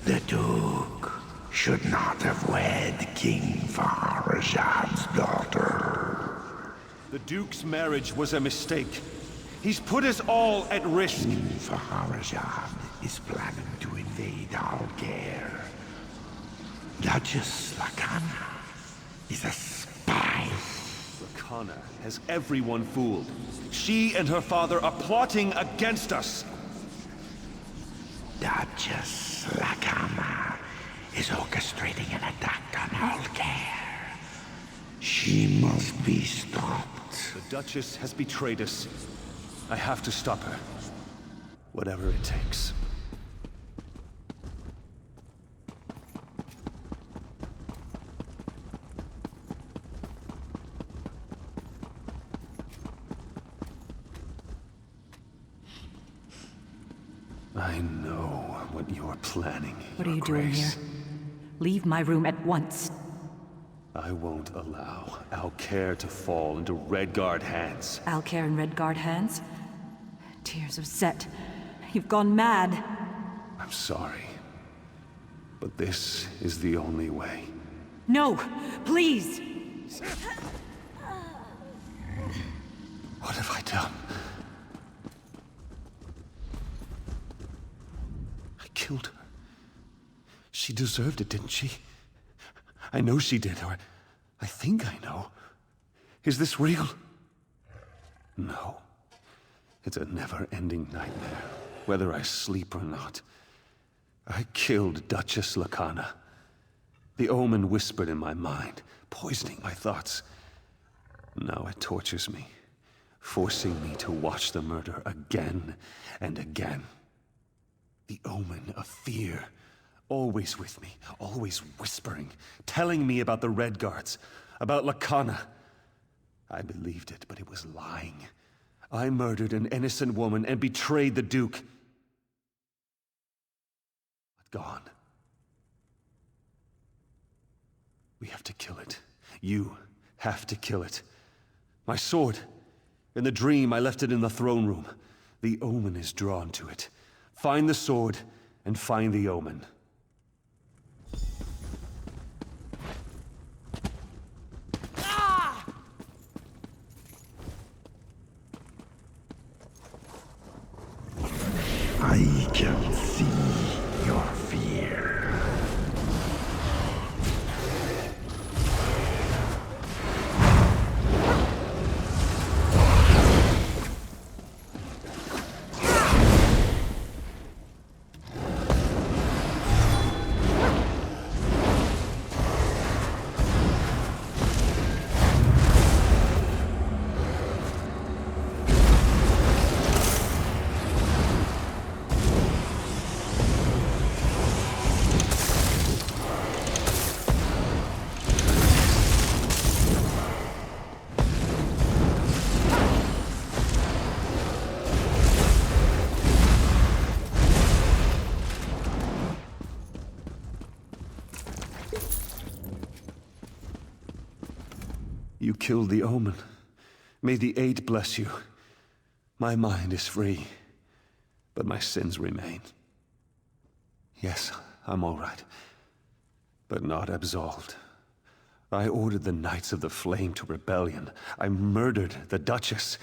The Duke should not have wed King Farajad's daughter. The Duke's marriage was a mistake. He's put us all at risk. King Farajad is planning to invade Alcair. Duchess Lacana is a spy. Lacana has everyone fooled. She and her father are plotting against us. Duchess Lacana is orchestrating an attack on Alcair. She must be stopped. The Duchess has betrayed us. I have to stop her. Whatever it takes. I know what you're planning. What are you doing here? Leave my room at once. I won't allow Alcair to fall into Redguard hands. Alcair in Redguard hands? Tears of Set. You've gone mad. I'm sorry. But this is the only way. No! Please! What have I done? I killed her. She deserved it, didn't she? I know she did, or I think I know. Is this real? No. It's a never-ending nightmare, whether I sleep or not. I killed Duchess Lacana. The omen whispered in my mind, poisoning my thoughts. Now it tortures me, forcing me to watch the murder again and again. The omen of fear, always with me, always whispering, telling me about the Redguards, about Lacana. I believed it, but it was lying. I murdered an innocent woman and betrayed the Duke. But gone. We have to kill it. You have to kill it. My sword. In the dream, I left it in the throne room. The omen is drawn to it. Find the sword and find the omen. I can see your fear. You killed the omen. May the Eight bless you. My mind is free, but my sins remain. Yes, I'm all right, but not absolved. I ordered the Knights of the Flame to rebellion. I murdered the Duchess.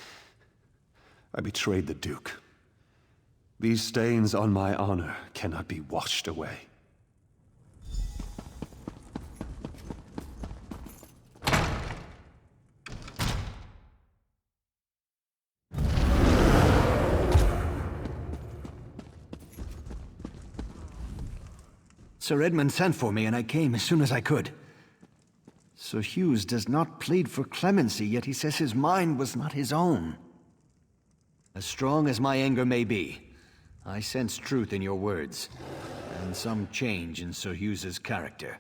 I betrayed the Duke. These stains on my honor cannot be washed away. Sir Edmund sent for me, and I came as soon as I could. Sir Hughes does not plead for clemency, yet he says his mind was not his own. As strong as my anger may be, I sense truth in your words, and some change in Sir Hughes's character.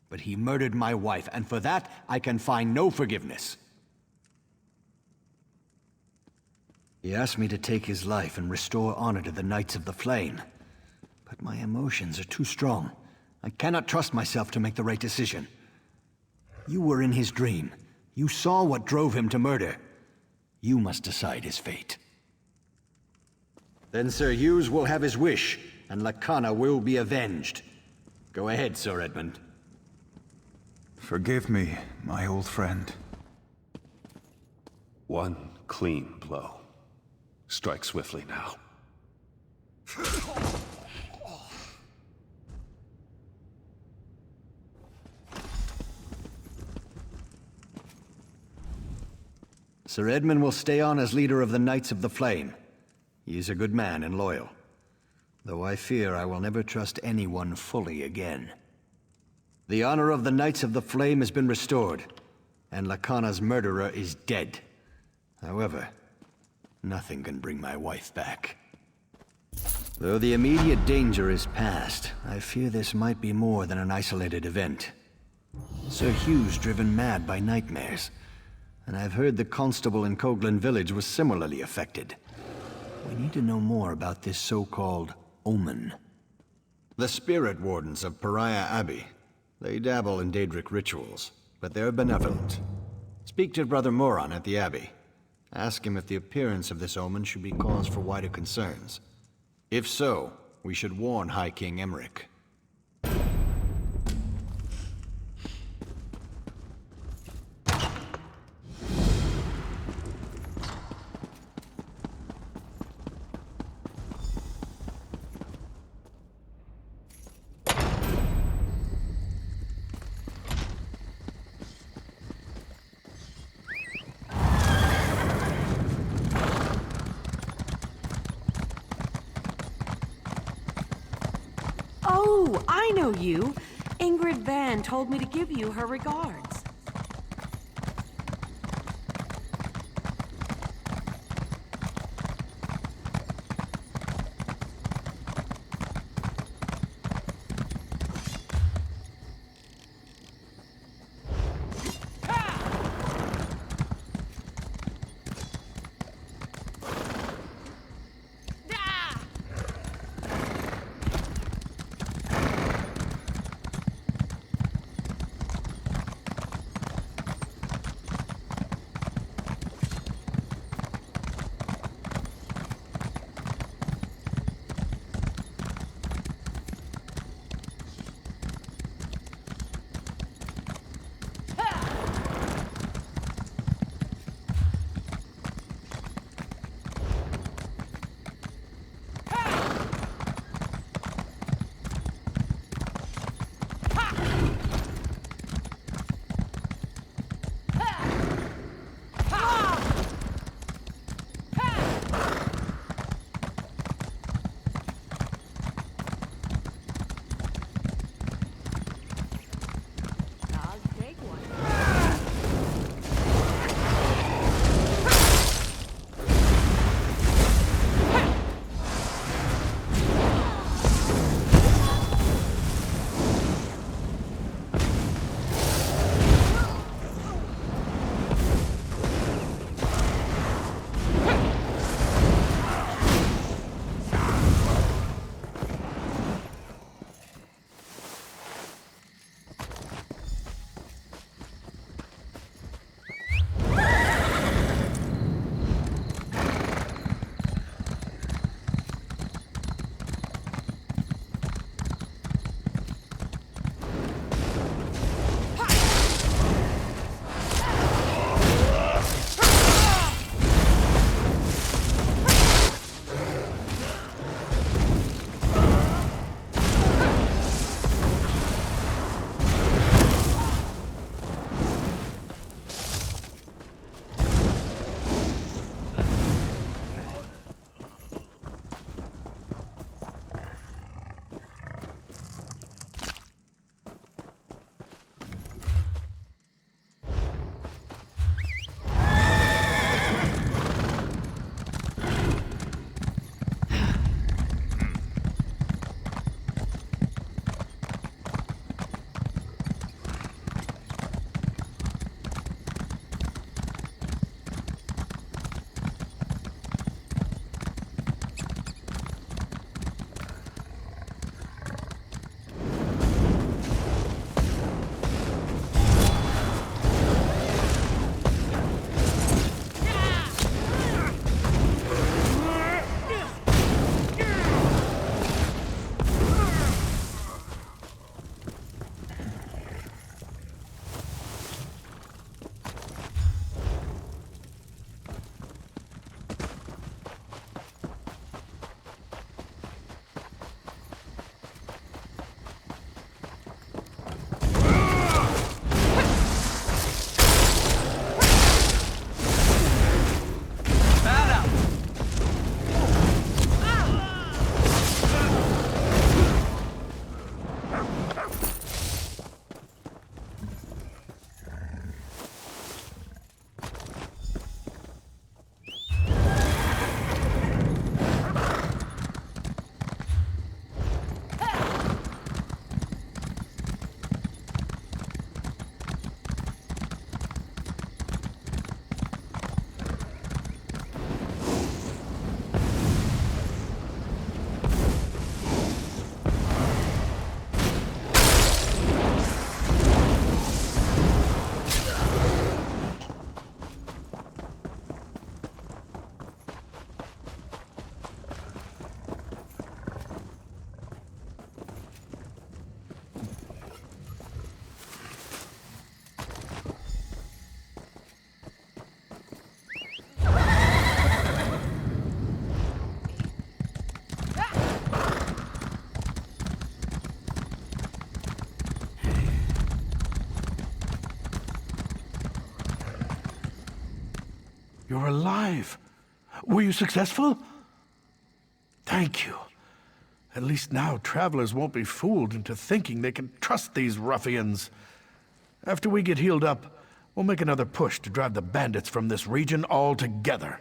But he murdered my wife, and for that I can find no forgiveness. He asked me to take his life and restore honor to the Knights of the Flame. But my emotions are too strong. I cannot trust myself to make the right decision. You were in his dream. You saw what drove him to murder. You must decide his fate. Then Sir Hughes will have his wish, and Lacana will be avenged. Go ahead, Sir Edmund. Forgive me, my old friend. One clean blow. Strike swiftly now. Sir Edmund will stay on as leader of the Knights of the Flame. He is a good man and loyal, though I fear I will never trust anyone fully again. The honor of the Knights of the Flame has been restored, and Lacana's murderer is dead. However, nothing can bring my wife back. Though the immediate danger is past, I fear this might be more than an isolated event. Sir Hugh's driven mad by nightmares, and I've heard the constable in Coghlan village was similarly affected. We need to know more about this so-called omen. The spirit wardens of Pariah Abbey. They dabble in daedric rituals, but they're benevolent. Speak to Brother Moron at the Abbey. Ask him if the appearance of this omen should be cause for wider concerns. If so, we should warn High King Emmerich. Oh, I know you. Ingrid Van told me to give you her regards. You're alive. Were you successful? Thank you. At least now travelers won't be fooled into thinking they can trust these ruffians. After we get healed up, we'll make another push to drive the bandits from this region altogether.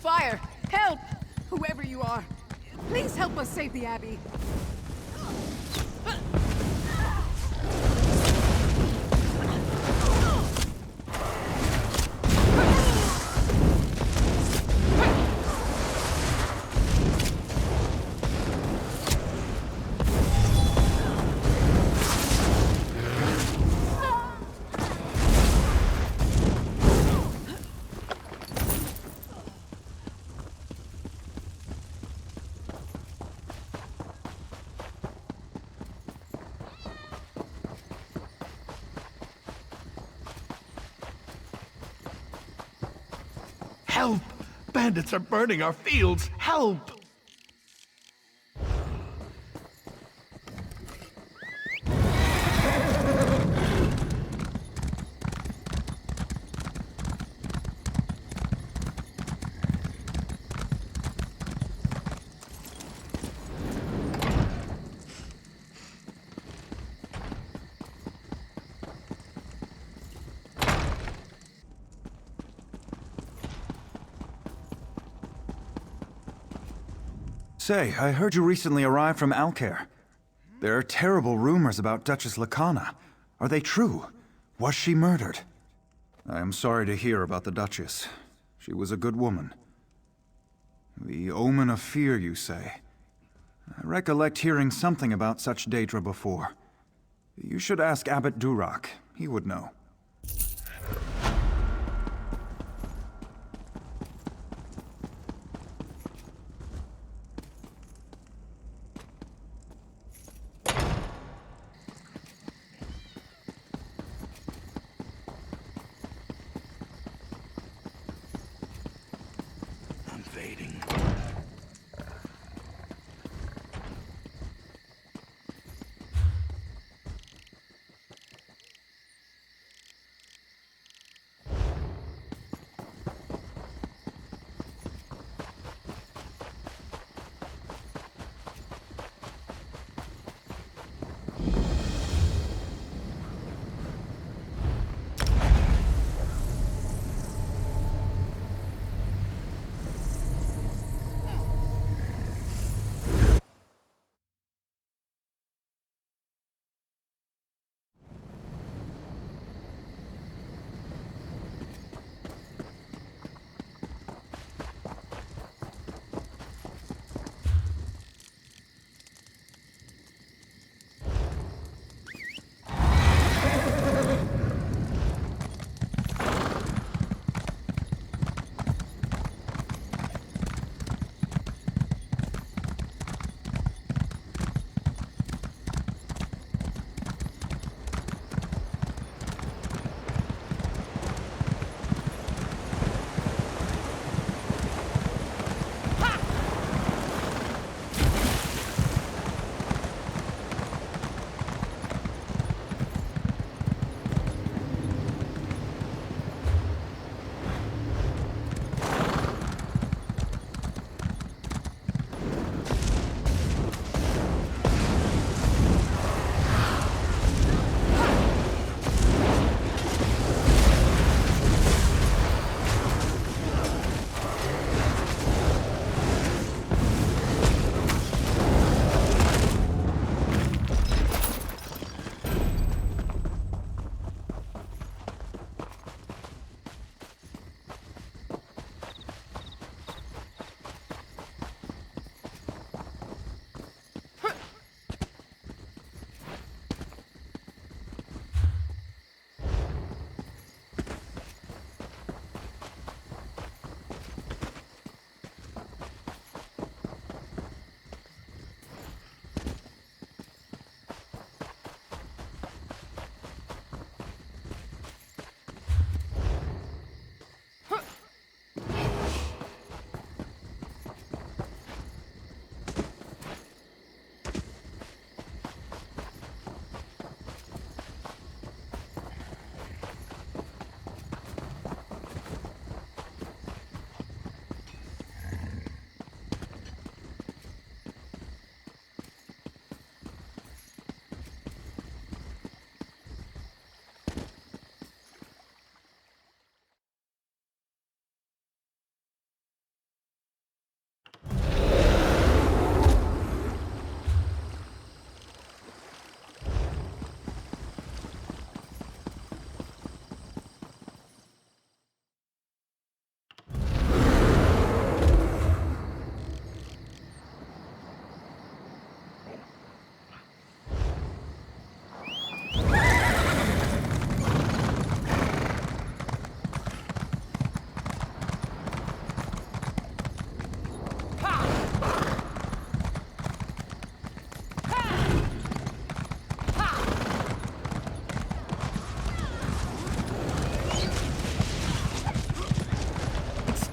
Fire! Help! Whoever you are, please help us save the abbey. Help! Bandits are burning our fields! Help! Say, I heard you recently arrived from Alcair. There are terrible rumors about Duchess Lacana. Are they true? Was she murdered? I am sorry to hear about the Duchess. She was a good woman. The omen of fear, you say? I recollect hearing something about such daedra before. You should ask Abbot Durak. He would know.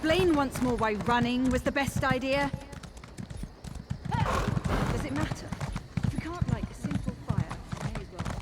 explain once more why running was the best idea? Does it matter? If we can't light a simple fire, we may as well.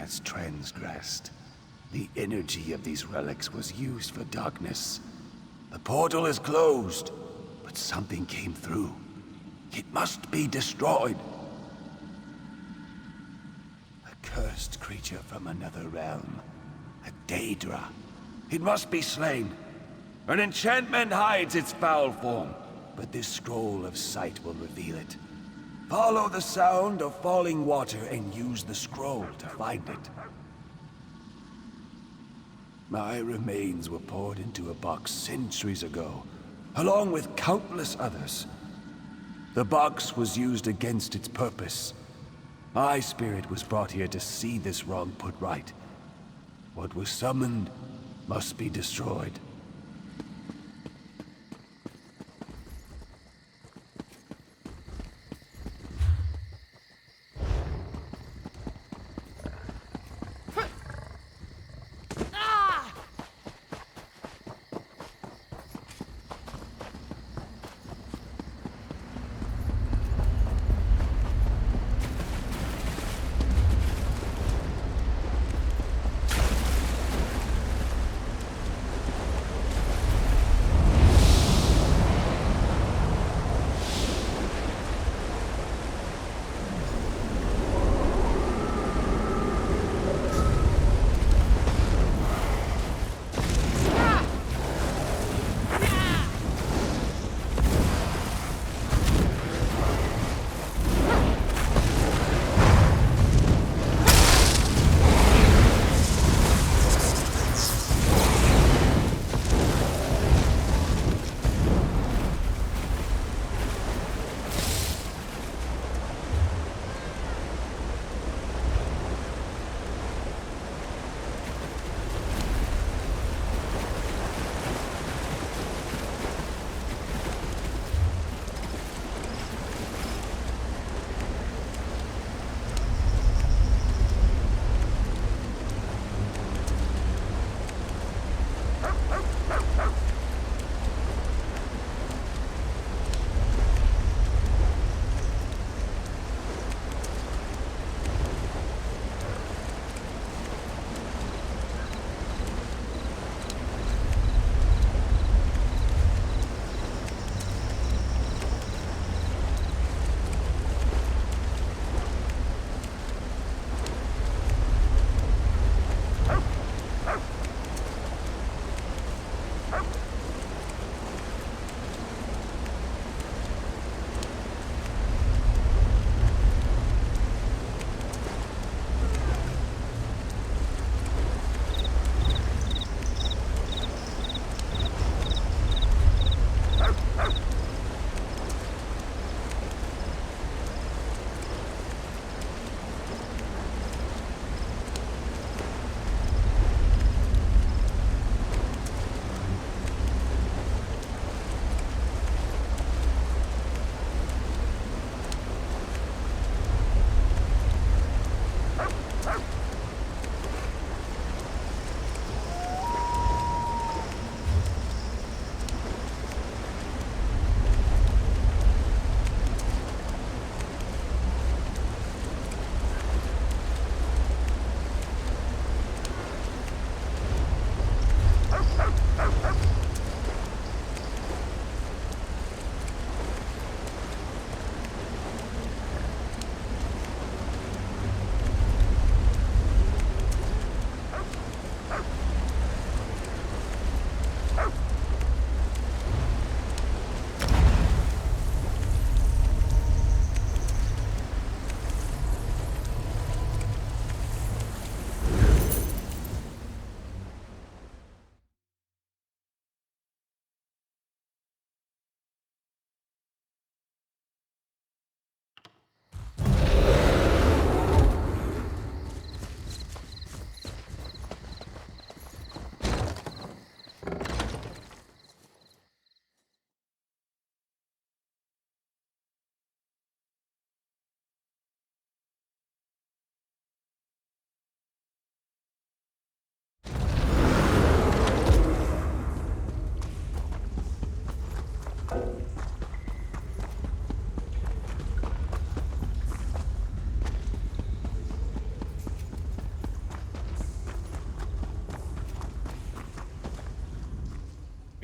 has transgressed. The energy of these relics was used for darkness. The portal is closed, but something came through. It must be destroyed. A cursed creature from another realm. A daedra. It must be slain. An enchantment hides its foul form, but this scroll of sight will reveal it. Follow the sound of falling water and use the scroll to find it. My remains were poured into a box centuries ago, along with countless others. The box was used against its purpose. My spirit was brought here to see this wrong put right. What was summoned must be destroyed.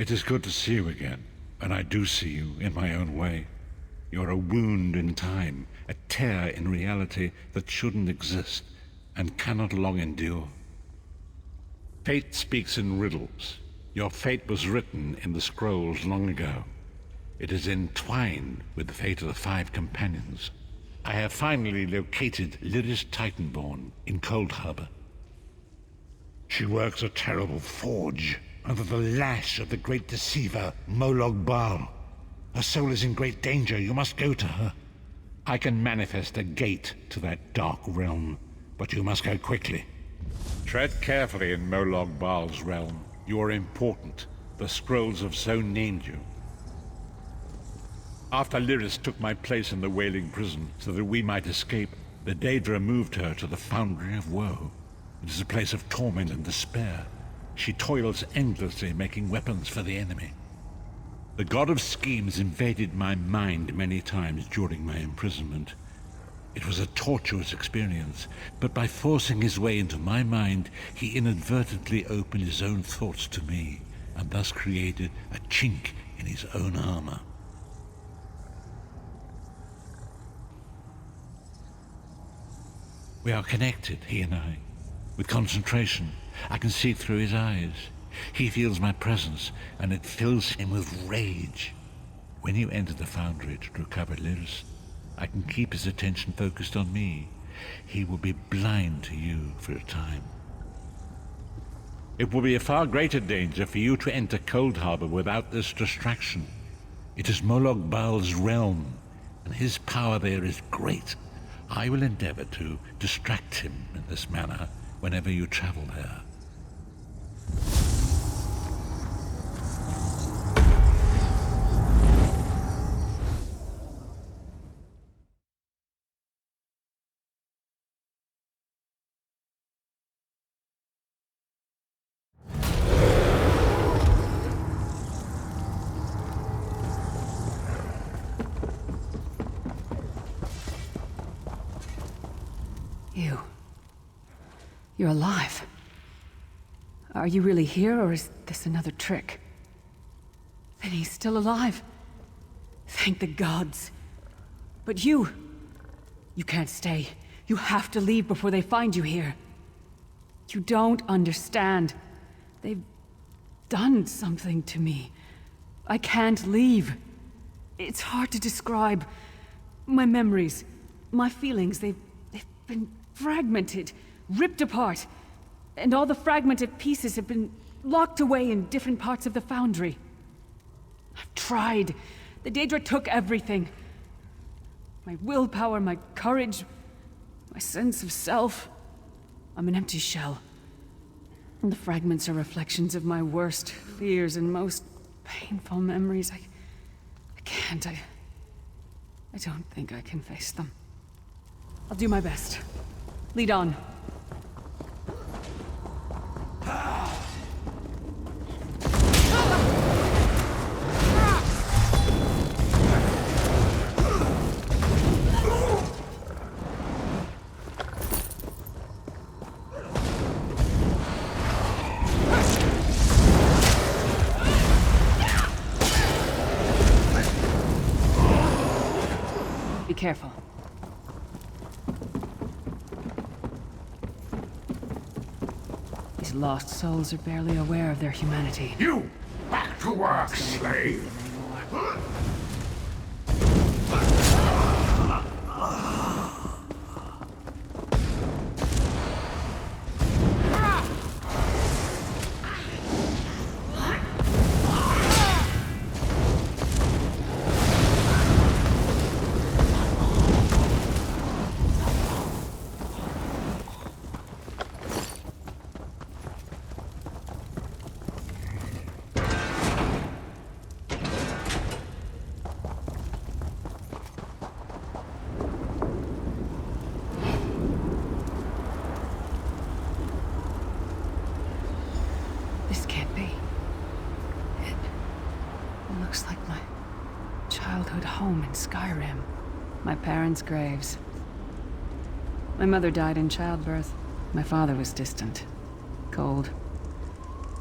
It is good to see you again, and I do see you in my own way. You're a wound in time, a tear in reality that shouldn't exist and cannot long endure. Fate speaks in riddles. Your fate was written in the scrolls long ago. It is entwined with the fate of the 5 companions. I have finally located Lyris Titanborn in Coldharbour. She works a terrible forge under the lash of the great deceiver Molog Baal. Her soul is in great danger. You must go to her. I can manifest a gate to that dark realm, but you must go quickly. Tread carefully in Molog Baal's realm. You are important. The scrolls have so named you. After Lyris took my place in the Wailing Prison so that we might escape, the daedra moved her to the Foundry of Woe. It is a place of torment and despair. She toils endlessly making weapons for the enemy. The god of schemes invaded my mind many times during my imprisonment. It was a tortuous experience, but by forcing his way into my mind, he inadvertently opened his own thoughts to me, and thus created a chink in his own armor. We are connected, he and I. With concentration, I can see through his eyes. He feels my presence, and it fills him with rage. When you enter the foundry to recover Lyris, I can keep his attention focused on me. He will be blind to you for a time. It will be a far greater danger for you to enter Coldharbour without this distraction. It is Molog Baal's realm, and his power there is great. I will endeavor to distract him in this manner whenever you travel there. You're alive. Are you really here, or is this another trick? Then he's still alive. Thank the gods. But you can't stay. You have to leave before they find you here. You don't understand. They've done something to me. I can't leave. It's hard to describe. My memories, my feelings, they've been fragmented. Ripped apart, and all the fragmented pieces have been locked away in different parts of the foundry. I've tried. The daedra took everything. My willpower, my courage, my sense of self. I'm an empty shell. And the fragments are reflections of my worst fears and most painful memories. I can't. I don't think I can face them. I'll do my best. Lead on. Be careful. These lost souls are barely aware of their humanity. You! Back to work, slave! Home in Skyrim. My parents' graves. My mother died in childbirth. My father was distant. Cold.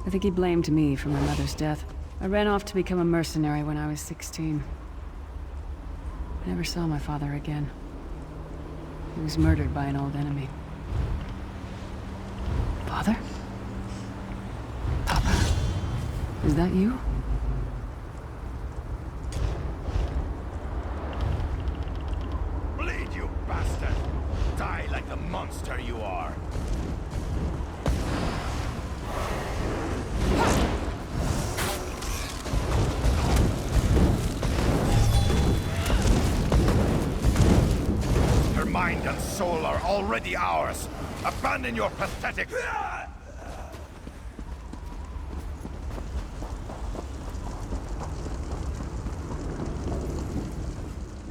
I think he blamed me for my mother's death. I ran off to become a mercenary when I was 16. I never saw my father again. He was murdered by an old enemy. Father? Papa? Is that you? Bleed, you bastard! Die like the monster you are! Her mind and soul are already ours! Abandon your pathetic...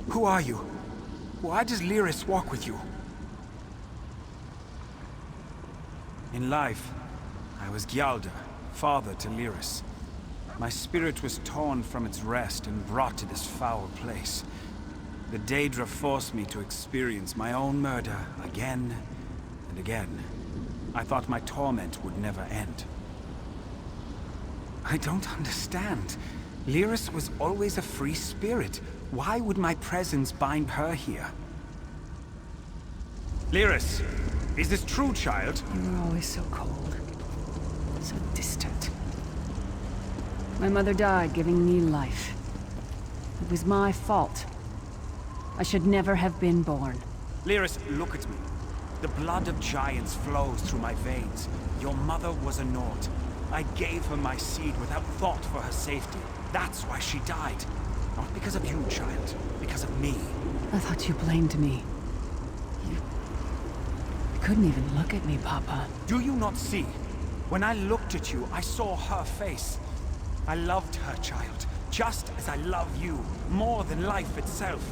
Who are you? Why does Lyris walk with you? In life, I was Gjaldr, father to Lyris. My spirit was torn from its rest and brought to this foul place. The daedra forced me to experience my own murder again and again. I thought my torment would never end. I don't understand. Lyris was always a free spirit. Why would my presence bind her here? Lyris, is this true, child? You were always so cold. So distant. My mother died giving me life. It was my fault. I should never have been born. Lyris, look at me. The blood of giants flows through my veins. Your mother was a Nord. I gave her my seed without thought for her safety. That's why she died. Not because of you, child. Because of me. I thought you blamed me. You couldn't even look at me, Papa. Do you not see? When I looked at you, I saw her face. I loved her, child. Just as I love you. More than life itself.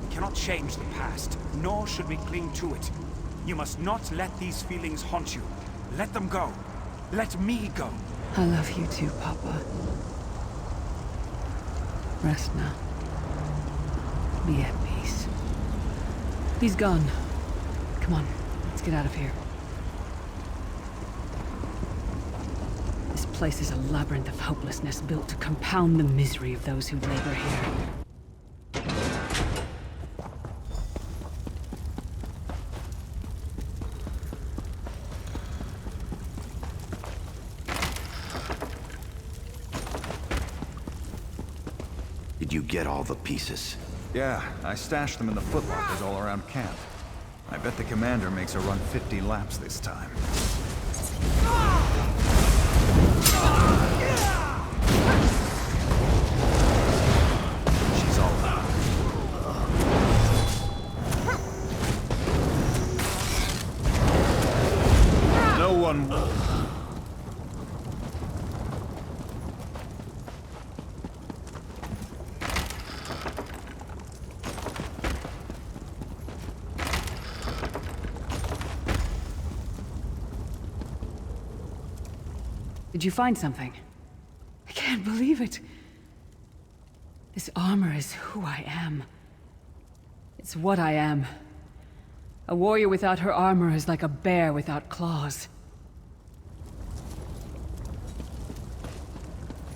We cannot change the past, nor should we cling to it. You must not let these feelings haunt you. Let them go. Let me go. I love you too, Papa. Rest now. Be at peace. He's gone. Come on, let's get out of here. This place is a labyrinth of hopelessness built to compound the misery of those who labor here. Did you get all the pieces? Yeah, I stashed them in the footlockers all around camp. I bet the commander makes her run 50 laps this time. She's all out. No one... Did you find something? I can't believe it. This armor is who I am. It's what I am. A warrior without her armor is like a bear without claws.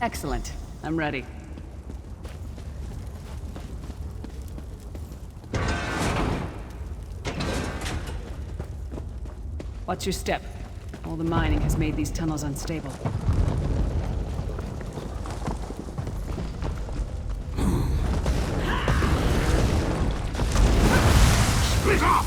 Excellent. I'm ready. Watch your step. All the mining has made these tunnels unstable. Split off!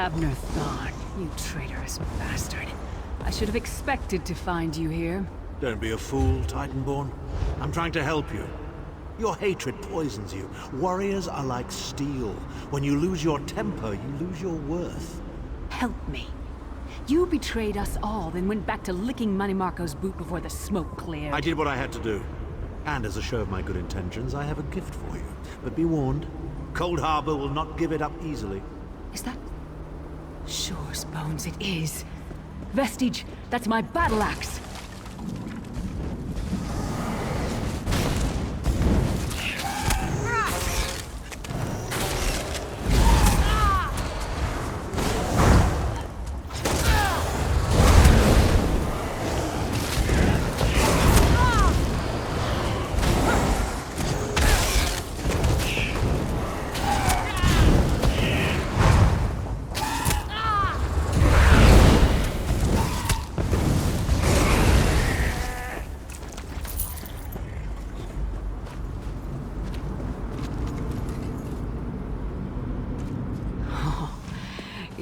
Abnur Tharn, you traitorous bastard. I should have expected to find you here. Don't be a fool, Titanborn. I'm trying to help you. Your hatred poisons you. Warriors are like steel. When you lose your temper, you lose your worth. Help me. You betrayed us all, then went back to licking Manimarco's boot before the smoke cleared. I did what I had to do. And as a show of my good intentions, I have a gift for you. But be warned, Coldharbour will not give it up easily. Is that... Sure as bones it is. Vestige, that's my battle axe.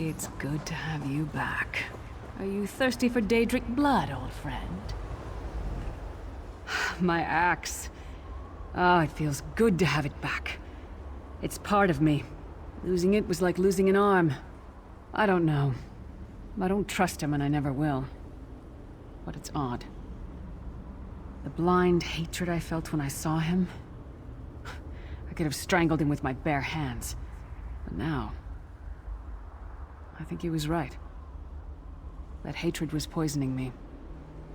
It's good to have you back. Are you thirsty for daedric blood, old friend? My axe. Ah, it feels good to have it back. It's part of me. Losing it was like losing an arm. I don't know. I don't trust him and I never will. But it's odd. The blind hatred I felt when I saw him... I could have strangled him with my bare hands. But now... I think he was right. That hatred was poisoning me.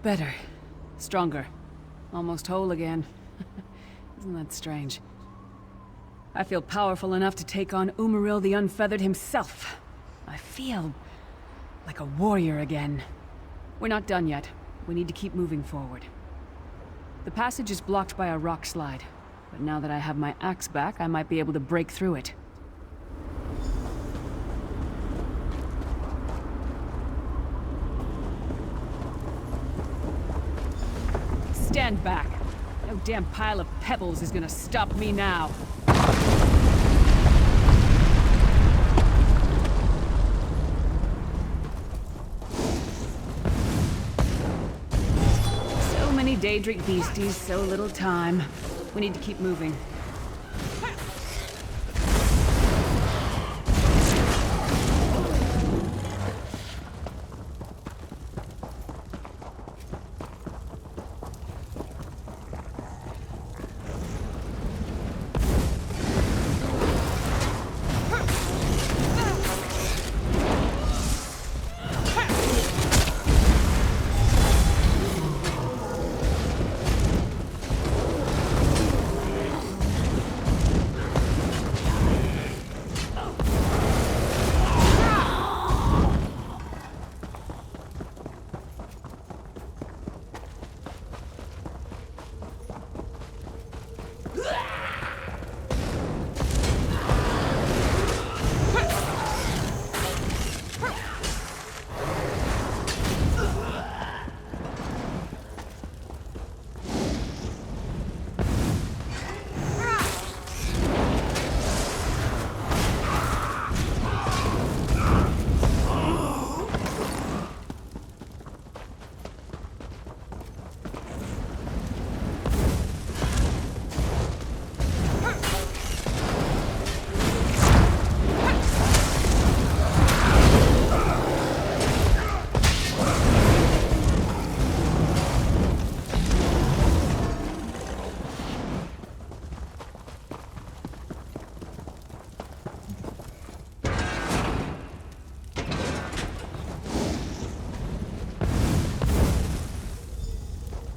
Better. Stronger. Almost whole again. Isn't that strange? I feel powerful enough to take on Umaril the Unfeathered himself. I feel... like a warrior again. We're not done yet. We need to keep moving forward. The passage is blocked by a rock slide. But now that I have my axe back, I might be able to break through it. Stand back. No damn pile of pebbles is gonna stop me now. So many daedric beasties, so little time. We need to keep moving.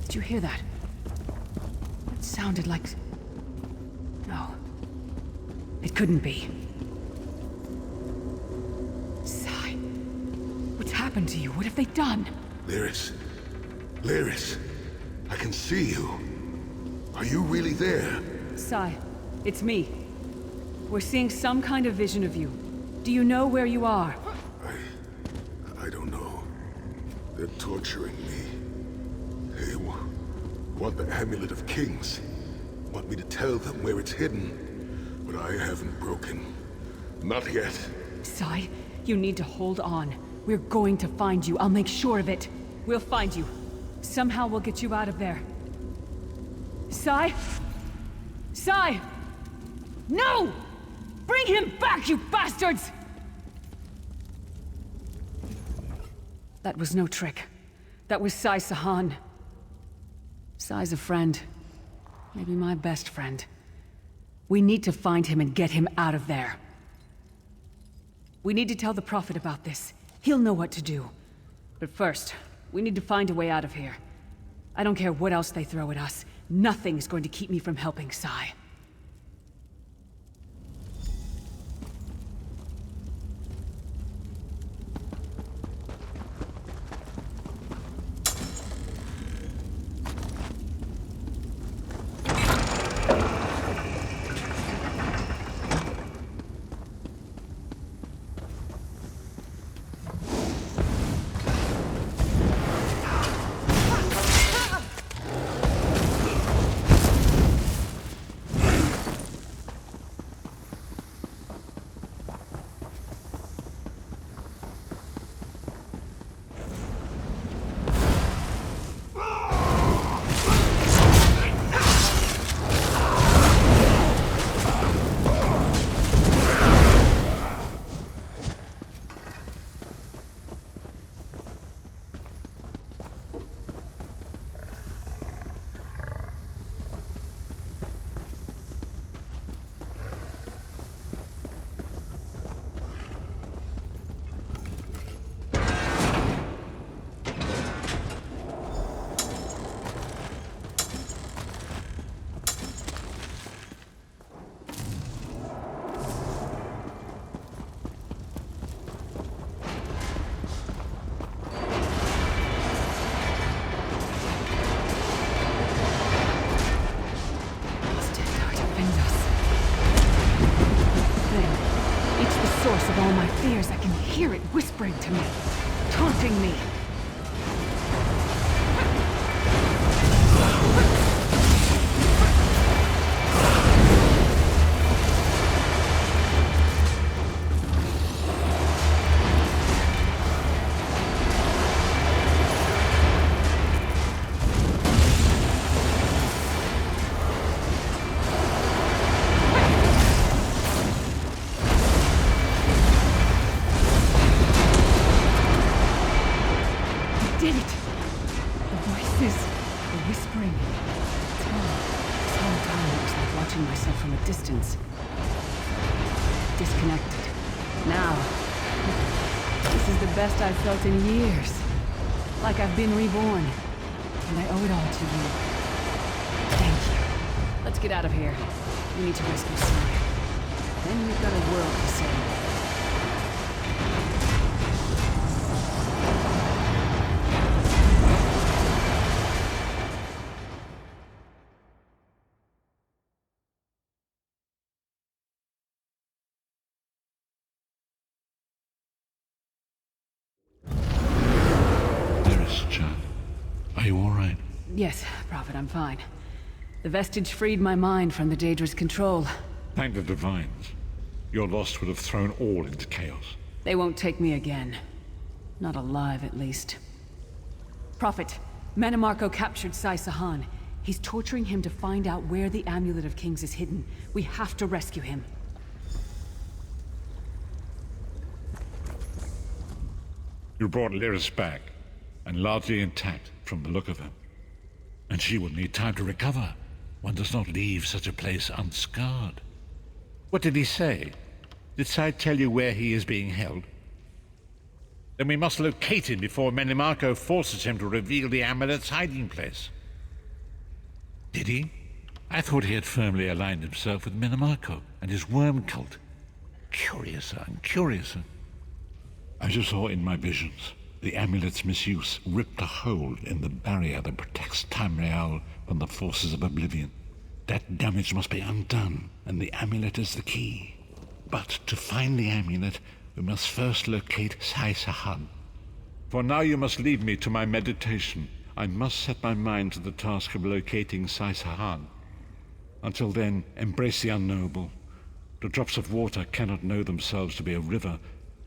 Did you hear that? It sounded like... No. It couldn't be. Sai. What's happened to you? What have they done? Lyris. Lyris. I can see you. Are you really there? Sai, it's me. We're seeing some kind of vision of you. Do you know where you are? I don't know. They're torturing me. They want the Amulet of Kings. Want me to tell them where it's hidden. But I haven't broken. Not yet. Sai, You need to hold on. We're going to find you. I'll make sure of it. We'll find you. Somehow we'll get you out of there. Sai? Sai! No! Bring him back, you bastards! That was no trick. That was Sai Sahan. Sai's a friend. Maybe my best friend. We need to find him and get him out of there. We need to tell the Prophet about this. He'll know what to do. But first, we need to find a way out of here. I don't care what else they throw at us. Nothing's going to keep me from helping Sai. Of all my fears, I can hear it whispering to me, taunting me. I've felt in years. Like I've been reborn. And I owe it all to you. Thank you. Let's get out of here. We need to rescue Sai. Then we've got a world to save. Are you all right? Yes, Prophet, I'm fine. The vestige freed my mind from the Daedra's control. Thank the Divines. Your loss would have thrown all into chaos. They won't take me again. Not alive, at least. Prophet, Mannimarco captured Sai Sahan. He's torturing him to find out where the Amulet of Kings is hidden. We have to rescue him. You brought Lyris back, and largely intact from the look of him. And she will need time to recover. One does not leave such a place unscarred. What did he say? Did Sai tell you where he is being held? Then we must locate him before Mannimarco forces him to reveal the amulet's hiding place. Did he? I thought he had firmly aligned himself with Mannimarco and his worm cult. Curiouser and curiouser. As you saw in my visions, the amulet's misuse ripped a hole in the barrier that protects Tamriel from the forces of oblivion. That damage must be undone, and the amulet is the key. But to find the amulet, we must first locate Sai Sahan. For now you must leave me to my meditation. I must set my mind to the task of locating Sai Sahan. Until then, embrace the unknowable. The drops of water cannot know themselves to be a river,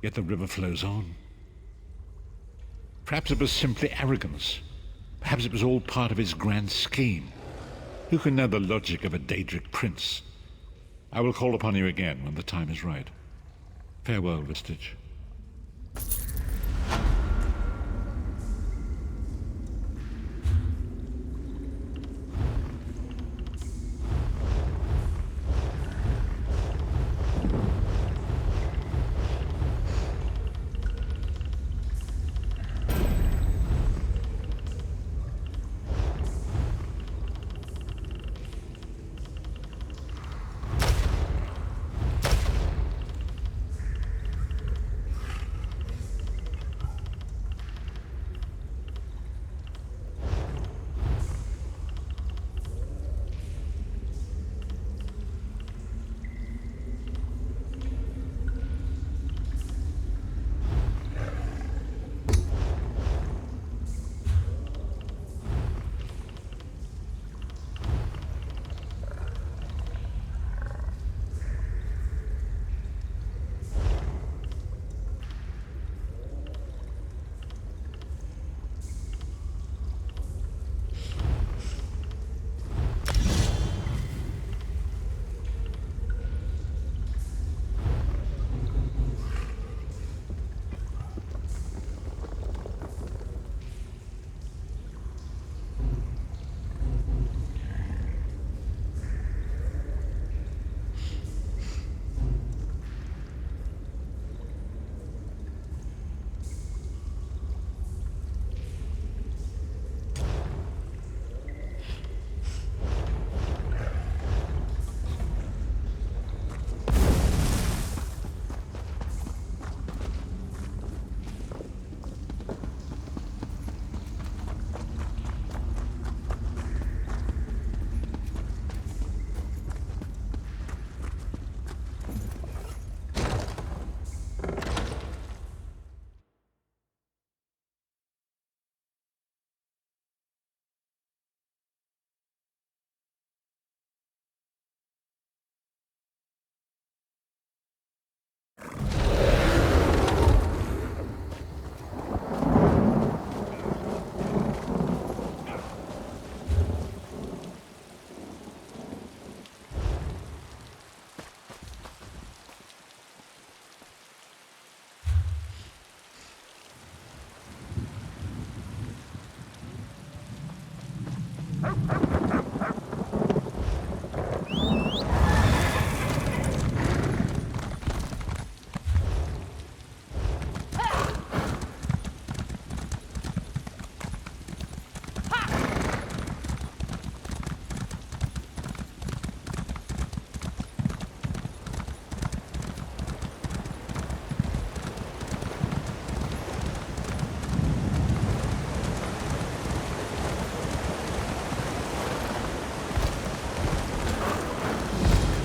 yet the river flows on. Perhaps it was simply arrogance. Perhaps it was all part of his grand scheme. Who can know the logic of a daedric prince? I will call upon you again when the time is right. Farewell, Vestige.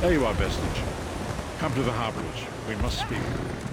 There you are, Vestige. Come to the harbourage. We must speak.